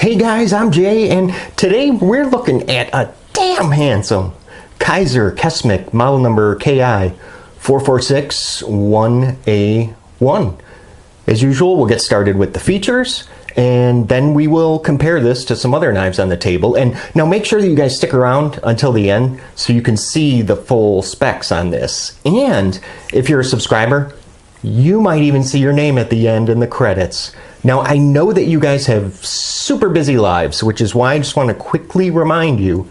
Hey guys, I'm Jay, and today we're looking at a damn handsome Kizer Kesmec model number Ki4461A1. As usual, we'll get started with the features, and then we will compare this to some other knives on the table. And now make sure that you guys stick around until the end so you can see the full specs on this. And if you're a subscriber, you might even see your name at the end in the credits. Now, I know that you guys have super busy lives, which is why I just want to quickly remind you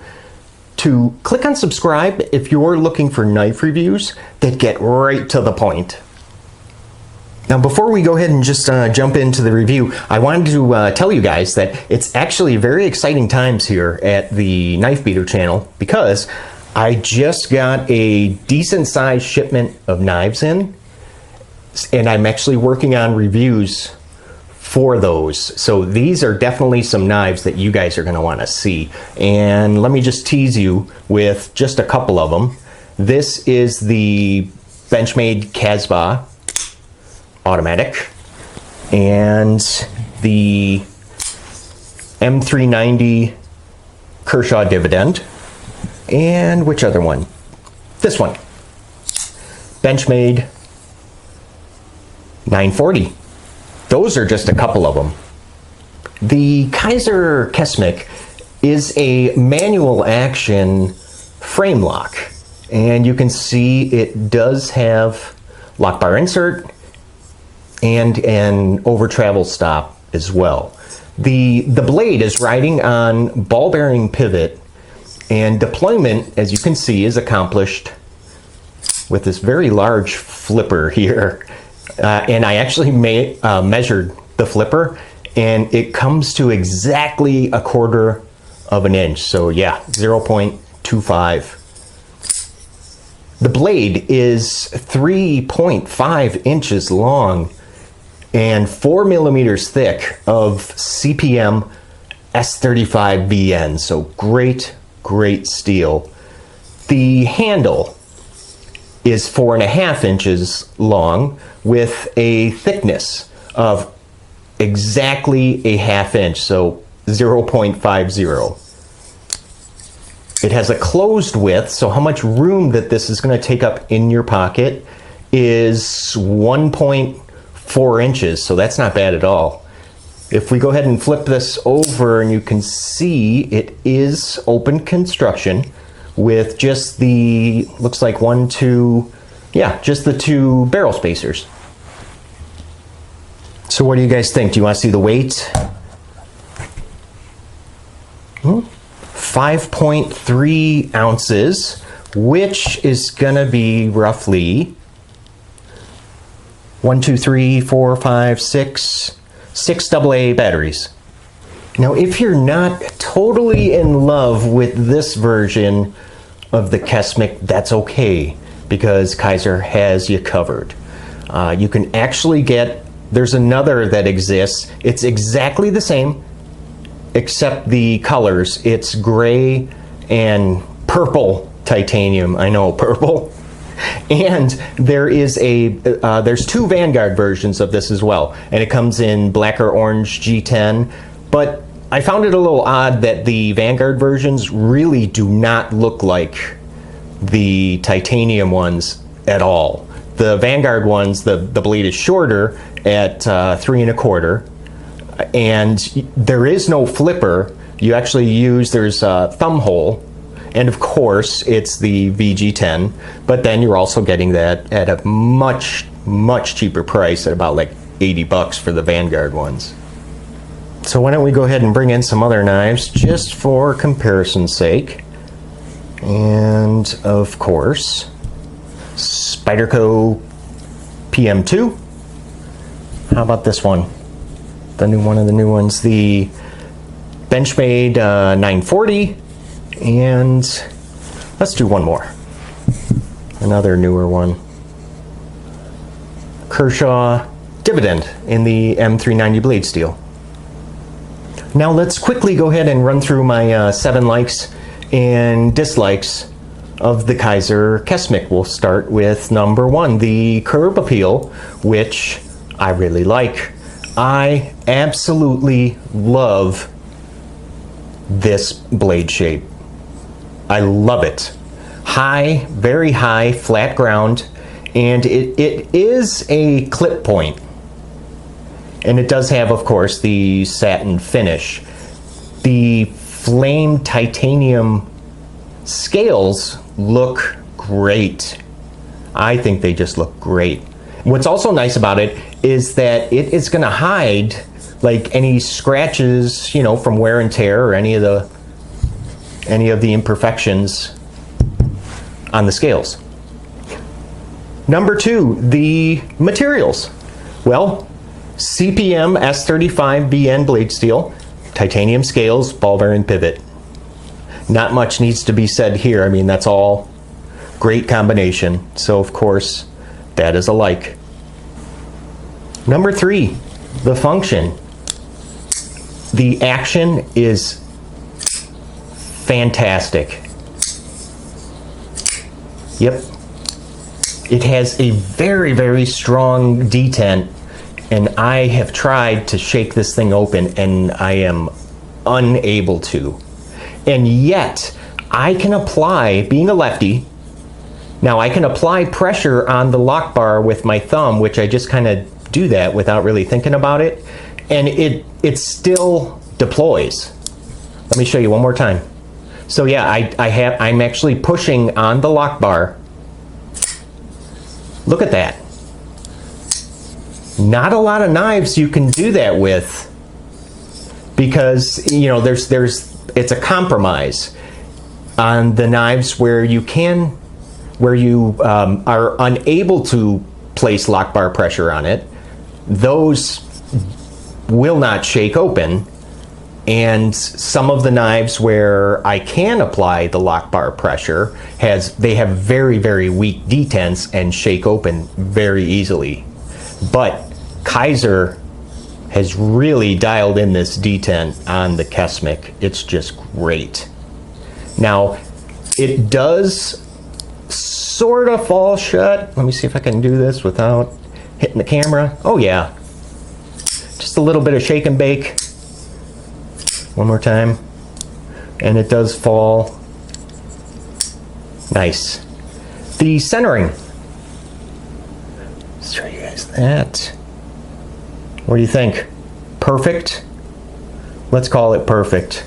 to click on subscribe if you're looking for knife reviews that get right to the point. Now, before we go ahead and just jump into the review, I wanted to tell you guys that it's actually very exciting times here at the Knife Beater channel because I just got a decent sized shipment of knives in, and I'm actually working on reviews for those. So these are definitely some knives that you guys are going to want to see. And let me just tease you with just a couple of them. This is the Benchmade Casbah automatic and the M390 Kershaw dividend. And which other one? This one. Benchmade 940. Those are just a couple of them. The Kizer Kesmec is a manual action frame lock, and you can see it does have lock bar insert and an over travel stop as well. The blade is riding on ball bearing pivot, and deployment, as you can see, is accomplished with this very large flipper here. And I actually measured the flipper, and it comes to exactly 1/4 of an inch. So yeah, 0.25. The blade is 3.5 inches long and 4 millimeters thick of CPM S35 VN. So great steel. The handle is 4.5 inches long with a thickness of exactly 1/2 inch, so 0.50. It has a closed width, so how much room that this is going to take up in your pocket is 1.4 inches, so that's not bad at all. If we go ahead and flip this over, and you can see it is open construction with just the, looks like just the 2 barrel spacers. So what do you guys think? Do you want to see the weight? 5.3 ounces, which is gonna be roughly 6 AA batteries. Now, if you're not totally in love with this version of the Kesmec, that's okay, because Kizer has you covered. You can actually get, there's another that exists. It's exactly the same, except the colors. It's gray and purple titanium. I know, purple. And there is there's 2 Vanguard versions of this as well, and it comes in black or orange G10. But I found it a little odd that the Vanguard versions really do not look like the titanium ones at all. The Vanguard ones, the blade is shorter at 3 1/4, and there is no flipper. You actually use, there's a thumb hole, and of course it's the VG10, but then you're also getting that at a much cheaper price at about like 80 bucks for the Vanguard ones. So why don't we go ahead and bring in some other knives just for comparison's sake. And of course, Spyderco PM2. How about this one? One of the new ones, the Benchmade 940. And let's do one more. Another newer one. Kershaw dividend in the M390 blade steel. Now let's quickly go ahead and run through my 7 likes and dislikes of the Kizer Kesmec. We'll start with number 1, the curb appeal, which I really like. I absolutely love this blade shape. I love it. High, very high, flat ground, and it is a clip point. And it does have, of course, the satin finish. The flame titanium scales look great. I think they just look great. What's also nice about it is that it is going to hide like any scratches, you know, from wear and tear or any of the imperfections on the scales. Number 2, the materials. Well, CPM S35BN blade steel, titanium scales, ball bearing pivot. Not much needs to be said here. I mean, that's all great combination. So of course, that is a like. Number 3, the function. The action is fantastic. Yep. It has a very, very strong detent, and I have tried to shake this thing open and I am unable to. And yet, I can apply, being a lefty, now I can apply pressure on the lock bar with my thumb, which I just kind of do that without really thinking about it, and it still deploys. Let me show you one more time. So yeah, I'm actually pushing on the lock bar. Look at that. Not a lot of knives you can do that with, because you know it's a compromise on the knives where you are unable to place lock bar pressure on it. Those will not shake open, and some of the knives where I can apply the lock bar pressure they have very, very weak detents and shake open very easily. But Kizer has really dialed in this detent on the Kesmec. It's just great. Now, it does sort of fall shut. Let me see if I can do this without hitting the camera. Oh yeah. Just a little bit of shake and bake. One more time. And it does fall. Nice. The centering. Let's show you guys that. What do you think? Perfect? Let's call it perfect.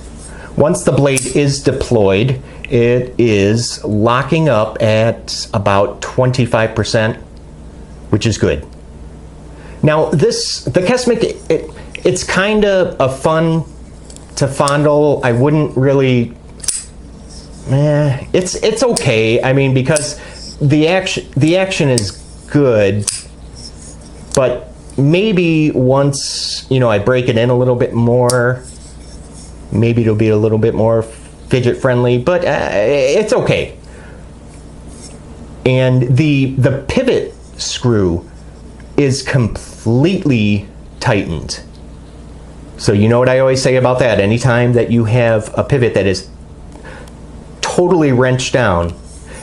Once the blade is deployed, it is locking up at about 25%, which is good. Now the Kesmec, it's kind of a fun to fondle. I wouldn't really, it's okay. I mean, because the action is good, but maybe once, you know, I break it in a little bit more, maybe it'll be a little bit more fidget friendly, but it's okay. And the pivot screw is completely tightened. So you know what I always say about that. Anytime that you have a pivot that is totally wrenched down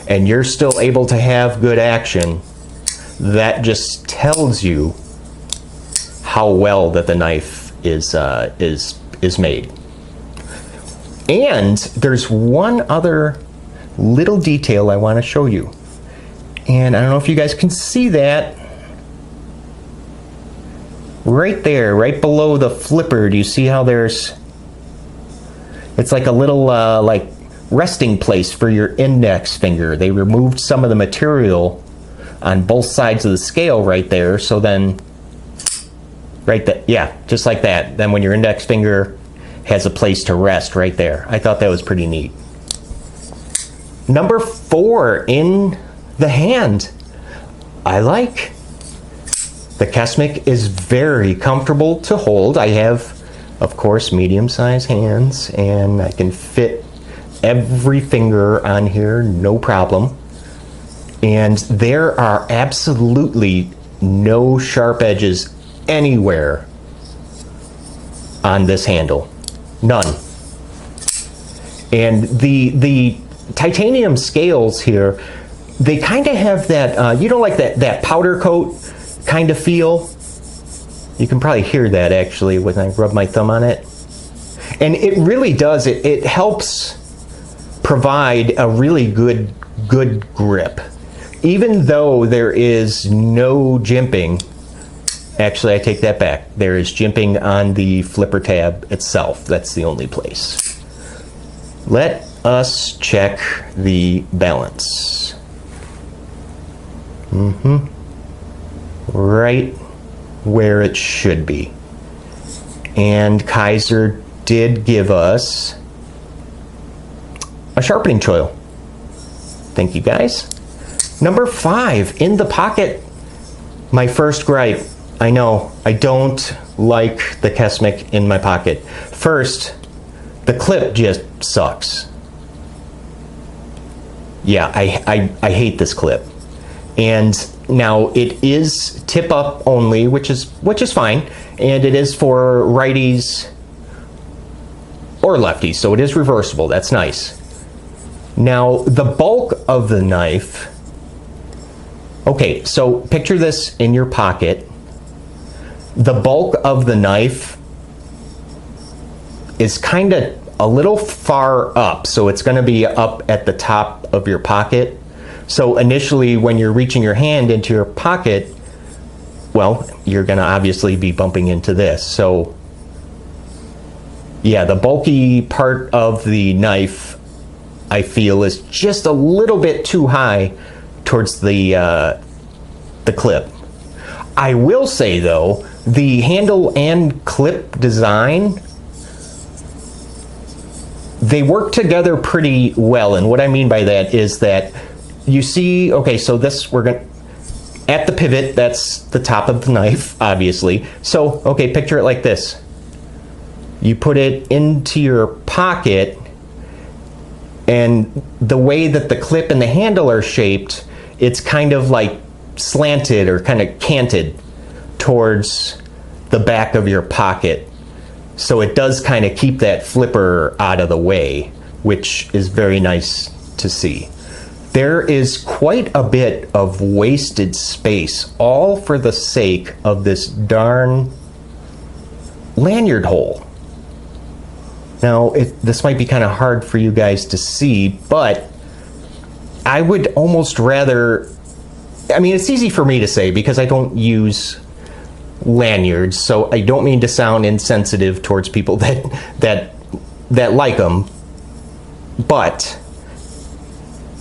and you're still able to have good action, that just tells you how well that the knife is made. And there's one other little detail I want to show you. And I don't know if you guys can see that. Right there, right below the flipper, do you see how it's like a little like resting place for your index finger. They removed some of the material on both sides of the scale right there, so then right there, yeah, just like that. Then when your index finger has a place to rest right there. I thought that was pretty neat. Number 4, in the hand. I like. The Kesmec is very comfortable to hold. I have, of course, medium-sized hands, and I can fit every finger on here, no problem. And there are absolutely no sharp edges anywhere on this handle. None. And the titanium scales here, they kind of have that, you know, like that powder coat kind of feel. You can probably hear that actually when I rub my thumb on it. And it really does, it helps provide a really good grip. Even though there is no jimping, actually I take that back, there is jimping on the flipper tab itself. That's the only place. Let us check the balance. Right where it should be. And Kizer did give us a sharpening choil. Thank you guys. Number 5, in the pocket. My first gripe. I know, I don't like the Kesmec in my pocket. First, the clip just sucks. Yeah, I hate this clip. And now it is tip up only, which is fine, and it is for righties or lefties, so it is reversible. That's nice. Now the bulk of the knife. Okay, so picture this in your pocket. The bulk of the knife is kind of a little far up, so it's going to be up at the top of your pocket. So initially when you're reaching your hand into your pocket, well, you're going to obviously be bumping into this. So yeah, the bulky part of the knife, I feel, is just a little bit too high towards the clip. I will say though, the handle and clip design, they work together pretty well. And what I mean by that is that you see, okay, so this, we're going to, at the pivot, that's the top of the knife, obviously. So, okay, picture it like this. You put it into your pocket, and the way that the clip and the handle are shaped, it's kind of like slanted or kind of canted towards the back of your pocket. So it does kind of keep that flipper out of the way, which is very nice to see. There is quite a bit of wasted space, all for the sake of this darn lanyard hole. Now, this might be kind of hard for you guys to see, but I would almost rather, I mean, it's easy for me to say because I don't use lanyards, so I don't mean to sound insensitive towards people that like them, but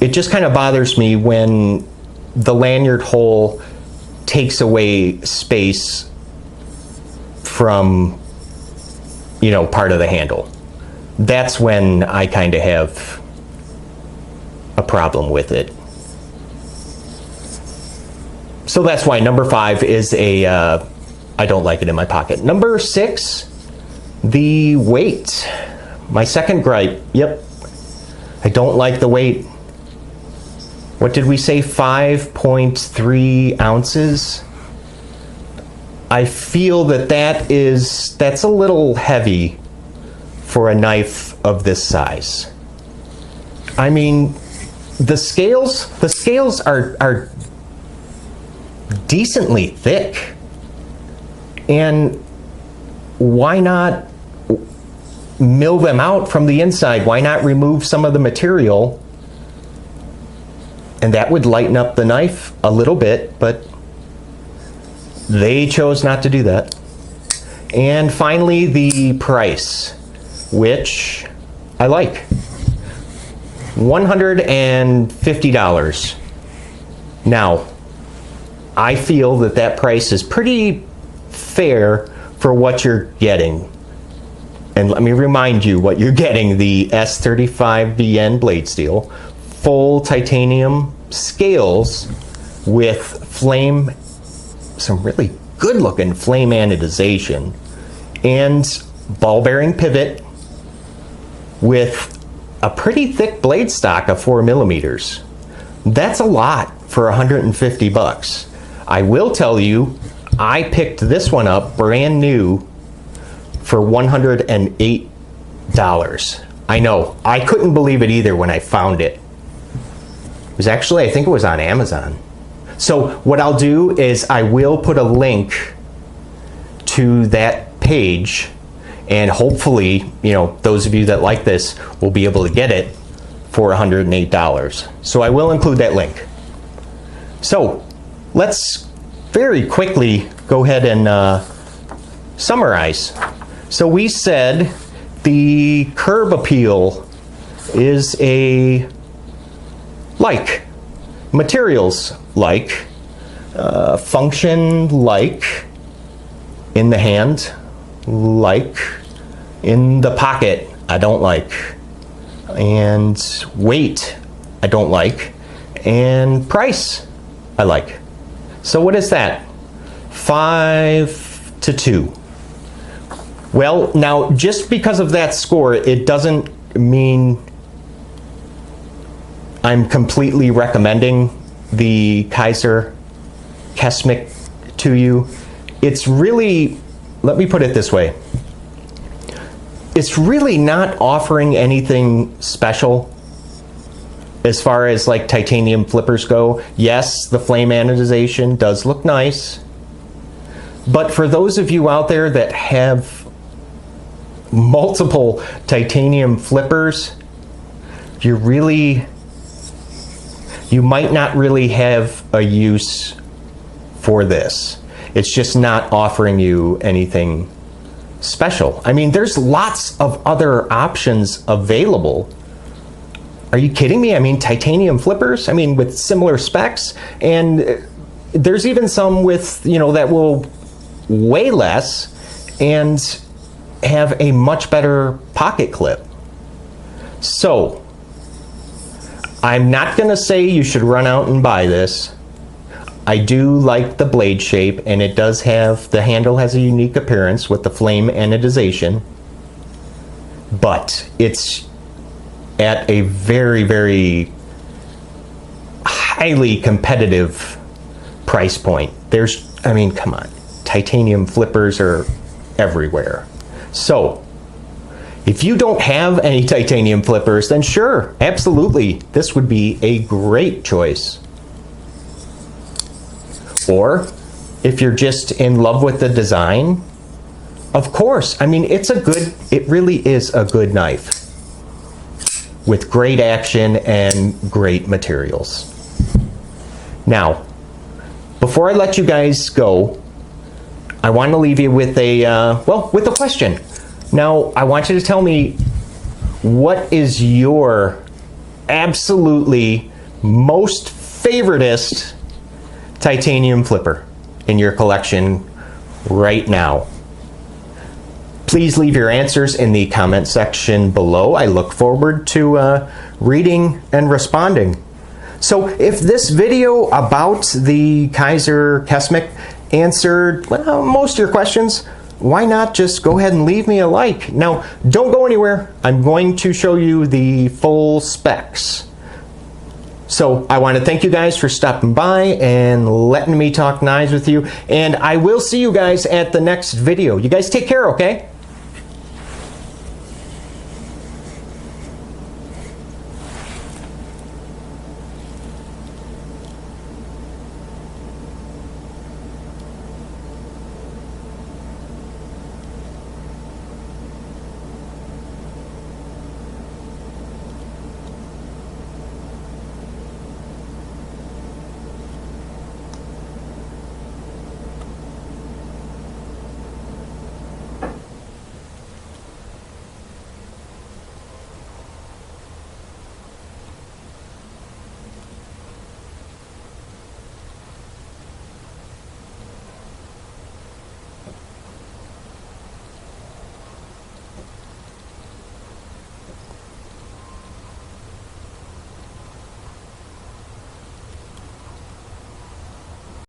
it just kind of bothers me when the lanyard hole takes away space from, you know, part of the handle. That's when I kind of have a problem with it. So that's why number 5 is a, I don't like it in my pocket. Number 6, the weight. My second gripe, yep. I don't like the weight. What did we say, 5.3 ounces? I feel that that's a little heavy for a knife of this size. I mean, the scales are decently thick, and why not mill them out from the inside? Why not remove some of the material? And that would lighten up the knife a little bit, but they chose not to do that. And finally, the price, which I like. $150. Now, I feel that price is pretty fair for what you're getting. And let me remind you what you're getting: the S35VN blade steel, full titanium scales with some really good looking flame anodization, and ball bearing pivot with a pretty thick blade stock of 4mm. That's a lot for 150 bucks. I will tell you, I picked this one up brand new for $108. I know, I couldn't believe it either when I found it. It was actually, I think it was on Amazon. So what I'll do is I will put a link to that page, And hopefully, you know, those of you that like this will be able to get it for $108. So I will include that link. So let's very quickly go ahead and summarize. So we said the curb appeal is a like, materials like, function like, in the hand like, in the pocket I don't like, and weight I don't like, and price I like. So what is that? 5 to 2. Well, now just because of that score, it doesn't mean I'm completely recommending the Kizer Kesmec to you. It's really, let me put it this way, it's really not offering anything special as far as like titanium flippers go. Yes, the flame anodization does look nice, but for those of you out there that have multiple titanium flippers, you might not really have a use for this. It's just not offering you anything special. I mean, there's lots of other options available. Are you kidding me? I mean, titanium flippers, I mean, with similar specs, and there's even some with, you know, that will weigh less and have a much better pocket clip. So I'm not going to say you should run out and buy this. I do like the blade shape, and it does have, the handle has a unique appearance with the flame anodization, but it's at a very, very highly competitive price point. There's, I mean, come on, titanium flippers are everywhere. So if you don't have any titanium flippers, then sure, absolutely, this would be a great choice. Or if you're just in love with the design, of course, I mean, it really is a good knife with great action and great materials. Now, before I let you guys go, I want to leave you with with a question. Now, I want you to tell me, what is your absolutely most favoritist titanium flipper in your collection right now? Please leave your answers in the comment section below. I look forward to reading and responding. So if this video about the Kizer Kesmec answered most of your questions, why not just go ahead and leave me a like? Now, don't go anywhere. I'm going to show you the full specs. So I want to thank you guys for stopping by and letting me talk knives with you, and I will see you guys at the next video. You guys take care, okay?